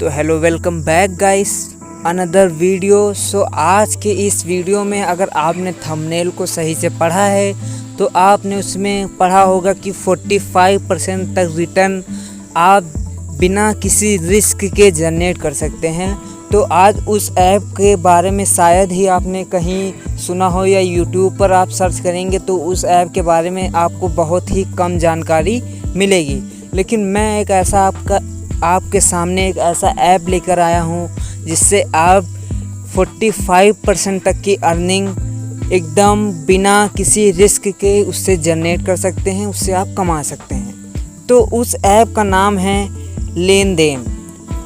तो hello, welcome back guys, another video. So आज के इस वीडियो में अगर आपने थंबनेल को सही से पढ़ा है तो आपने उसमें पढ़ा होगा कि 45% तक रिटर्न आप बिना किसी रिस्क के जनरेट कर सकते हैं। तो आज उस ऐप के बारे में शायद ही आपने कहीं सुना हो या यूट्यूब पर आप सर्च करेंगे तो उस ऐप के बारे में आपको बहुत ही कम जानकारी मिलेगी। लेकिन मैं एक ऐसा आपके सामने एक ऐसा ऐप लेकर आया हूँ जिससे आप 45% तक की अर्निंग एकदम बिना किसी रिस्क के उससे जनरेट कर सकते हैं, उससे आप कमा सकते हैं। तो उस ऐप का नाम है लेन देन।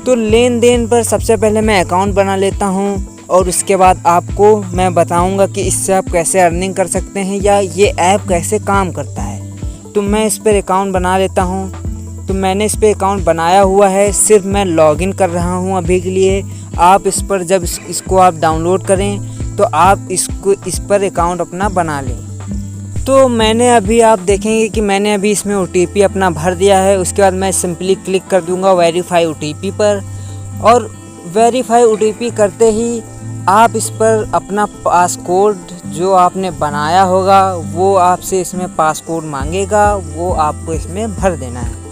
तो लेन देन पर सबसे पहले मैं अकाउंट बना लेता हूँ और उसके बाद आपको मैं बताऊँगा कि इससे आप कैसे अर्निंग कर सकते हैं या ये ऐप कैसे काम करता है। तो मैं इस पर अकाउंट बना लेता हूँ। तो मैंने इस पे अकाउंट बनाया हुआ है, सिर्फ मैं लॉगिन कर रहा हूँ अभी के लिए। आप इस पर जब इसको आप डाउनलोड करें तो आप इस पर अकाउंट अपना बना लें। तो मैंने अभी आप देखेंगे कि मैंने अभी इसमें OTP अपना भर दिया है। उसके बाद मैं सिंपली क्लिक कर दूंगा वेरीफाई OTP पर, और वेरीफाई OTP करते ही आप इस पर अपना पासकोड जो आपने बनाया होगा वो आपसे इसमें पासकोड मांगेगा, वो आपको इसमें भर देना है।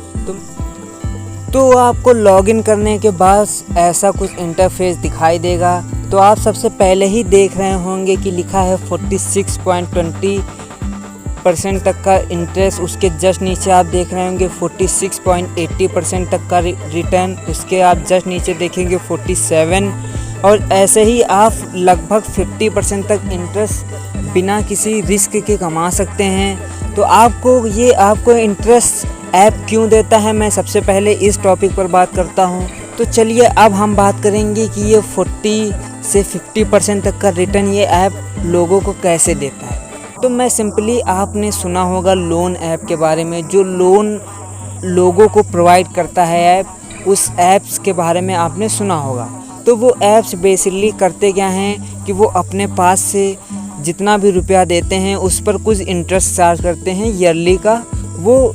तो आपको लॉगिन करने के बाद ऐसा कुछ इंटरफेस दिखाई देगा। तो आप सबसे पहले ही देख रहे होंगे कि लिखा है 46.20% तक का इंटरेस्ट। उसके जस्ट नीचे आप देख रहे होंगे 46.80% तक का रिटर्न। उसके आप जस्ट नीचे देखेंगे 47, और ऐसे ही आप लगभग 50% तक इंटरेस्ट बिना किसी रिस्क के कमा सकते हैं। तो आपको इंटरेस्ट ऐप क्यों देता है, मैं सबसे पहले इस टॉपिक पर बात करता हूँ। तो चलिए अब हम बात करेंगे कि ये 40 से 50% तक का रिटर्न ये ऐप लोगों को कैसे देता है। तो मैं सिंपली, आपने सुना होगा लोन ऐप के बारे में, जो लोन लोगों को प्रोवाइड करता है ऐप, उस ऐप्स के बारे में आपने सुना होगा। तो वो ऐप्स बेसिकली करते क्या हैं कि वो अपने पास से जितना भी रुपया देते हैं उस पर कुछ इंटरेस्ट चार्ज करते हैं ईयरली का। वो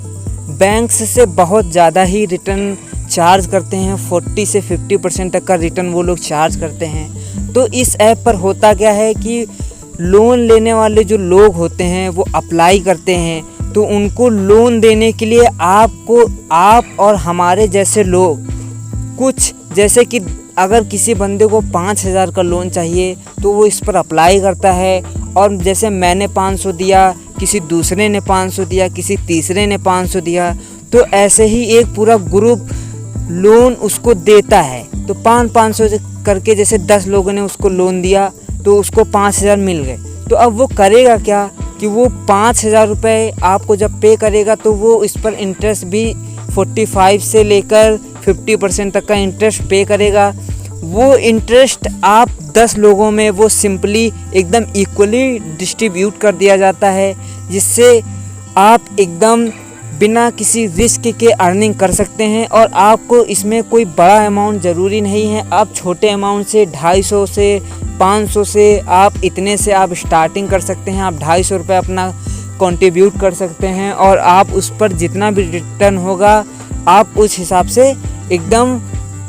बैंक्स से बहुत ज़्यादा ही रिटर्न चार्ज करते हैं, 40 से 50% तक का रिटर्न वो लोग चार्ज करते हैं। तो इस ऐप पर होता क्या है कि लोन लेने वाले जो लोग होते हैं वो अप्लाई करते हैं, तो उनको लोन देने के लिए आप और हमारे जैसे लोग कुछ, जैसे कि अगर किसी बंदे को 5,000 का लोन चाहिए तो वो इस पर अप्लाई करता है, और जैसे मैंने 500 दिया, किसी दूसरे ने 500 दिया, किसी तीसरे ने 500 दिया, तो ऐसे ही एक पूरा ग्रुप लोन उसको देता है। तो 500 करके जैसे 10 लोगों ने उसको लोन दिया तो उसको 5,000 मिल गए। तो अब वो करेगा क्या कि वो 5,000 रुपये आपको जब पे करेगा तो वो इस पर इंटरेस्ट भी 45 से लेकर 50% तक का इंटरेस्ट पे करेगा। वो इंटरेस्ट आप 10 लोगों में वो सिंपली एकदम इक्वली डिस्ट्रीब्यूट कर दिया जाता है, जिससे आप एकदम बिना किसी रिस्क के अर्निंग कर सकते हैं। और आपको इसमें कोई बड़ा अमाउंट ज़रूरी नहीं है। आप छोटे अमाउंट से 250 से 500 से आप इतने से आप स्टार्टिंग कर सकते हैं। आप 250 रुपये अपना कंट्रीब्यूट कर सकते हैं, और आप उस पर जितना भी रिटर्न होगा आप उस हिसाब से एकदम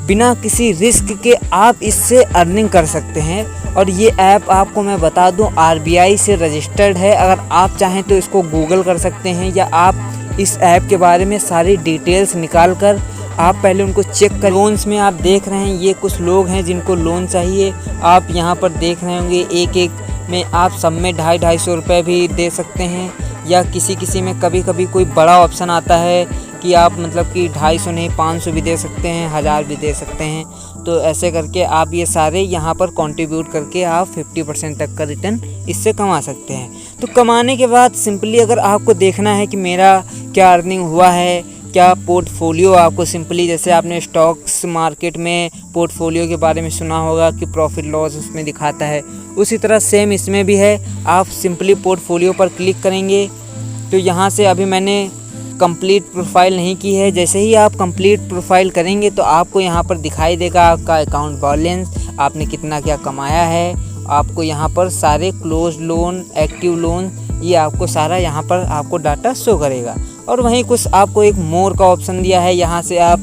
बिना किसी रिस्क के आप इससे अर्निंग कर सकते हैं। और ये ऐप आपको मैं बता दूं RBI से रजिस्टर्ड है। अगर आप चाहें तो इसको गूगल कर सकते हैं, या आप इस ऐप के बारे में सारी डिटेल्स निकाल कर आप पहले उनको चेक कर। लोन्स में आप देख रहे हैं ये कुछ लोग हैं जिनको लोन चाहिए। आप यहाँ पर देख रहे होंगे एक में आप सब में 250 रुपये भी दे सकते हैं, या किसी में कभी कोई बड़ा ऑप्शन आता है कि आप मतलब कि 250 नहीं 500 भी दे सकते हैं, 1000 भी दे सकते हैं। तो ऐसे करके आप ये सारे यहाँ पर कंट्रीब्यूट करके आप 50% तक का रिटर्न इससे कमा सकते हैं। तो कमाने के बाद सिंपली अगर आपको देखना है कि मेरा क्या अर्निंग हुआ है, क्या पोर्टफोलियो, आपको सिंपली जैसे आपने स्टॉक्स मार्केट में पोर्टफोलियो के बारे में सुना होगा कि प्रॉफिट लॉस उसमें दिखाता है, उसी तरह सेम इसमें भी है। आप सिंपली पोर्टफोलियो पर क्लिक करेंगे तो यहाँ से अभी मैंने कंप्लीट प्रोफाइल नहीं की है। जैसे ही आप कंप्लीट प्रोफाइल करेंगे तो आपको यहाँ पर दिखाई देगा आपका अकाउंट बैलेंस, आपने कितना क्या कमाया है। आपको यहाँ पर सारे क्लोज लोन, एक्टिव लोन, ये आपको सारा यहाँ पर आपको डाटा शो करेगा। और वहीं कुछ आपको एक मोर का ऑप्शन दिया है, यहाँ से आप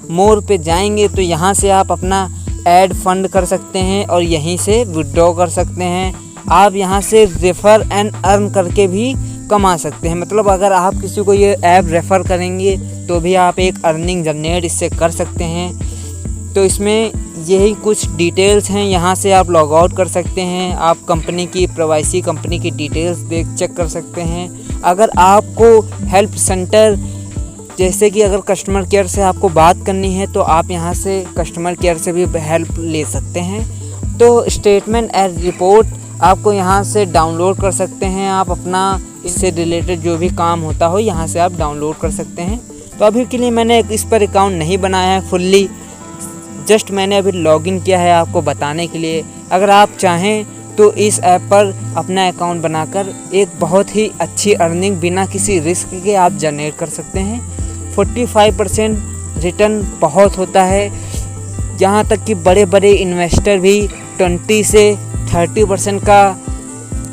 मोर पे जाएंगे तो यहाँ से आप अपना ऐड फंड कर सकते हैं और यहीं से विड्रॉ कर सकते हैं। आप यहाँ से रेफ़र एंड अर्न करके भी कमा सकते हैं। मतलब अगर आप किसी को ये ऐप रेफ़र करेंगे तो भी आप एक अर्निंग जनरेट इससे कर सकते हैं। तो इसमें यही कुछ डिटेल्स हैं, यहाँ से आप लॉग आउट कर सकते हैं। आप कंपनी की प्राइवेसी कंपनी की डिटेल्स चेक कर सकते हैं। अगर आपको हेल्प सेंटर जैसे कि अगर कस्टमर केयर से आपको बात करनी है तो आप यहाँ से कस्टमर केयर से भी हेल्प ले सकते हैं। तो स्टेटमेंट एंड रिपोर्ट आपको यहाँ से डाउनलोड कर सकते हैं। आप अपना इससे रिलेटेड जो भी काम होता हो यहाँ से आप डाउनलोड कर सकते हैं। तो अभी के लिए मैंने इस पर अकाउंट नहीं बनाया है फुल्ली, जस्ट मैंने अभी लॉगिन किया है आपको बताने के लिए। अगर आप चाहें तो इस ऐप पर अपना अकाउंट बनाकर एक बहुत ही अच्छी अर्निंग बिना किसी रिस्क के आप जनरेट कर सकते हैं। 45% रिटर्न बहुत होता है, यहाँ तक कि बड़े बड़े इन्वेस्टर भी 20 से 30% का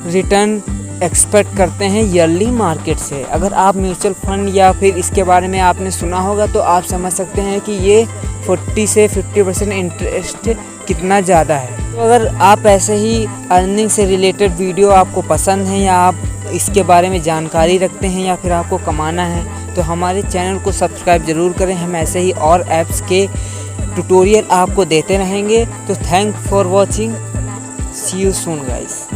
रिटर्न एक्सपेक्ट करते हैं ईयरली मार्केट से। अगर आप म्यूचुअल फंड या फिर इसके बारे में आपने सुना होगा तो आप समझ सकते हैं कि ये 40 से 50% इंटरेस्ट कितना ज़्यादा है। तो अगर आप ऐसे ही अर्निंग से रिलेटेड वीडियो आपको पसंद है या आप इसके बारे में जानकारी रखते हैं या फिर आपको कमाना है तो हमारे चैनल को सब्सक्राइब ज़रूर करें। हम ऐसे ही और ऐप्स के ट्यूटोरियल आपको देते रहेंगे। तो thank for watching, see you soon guys.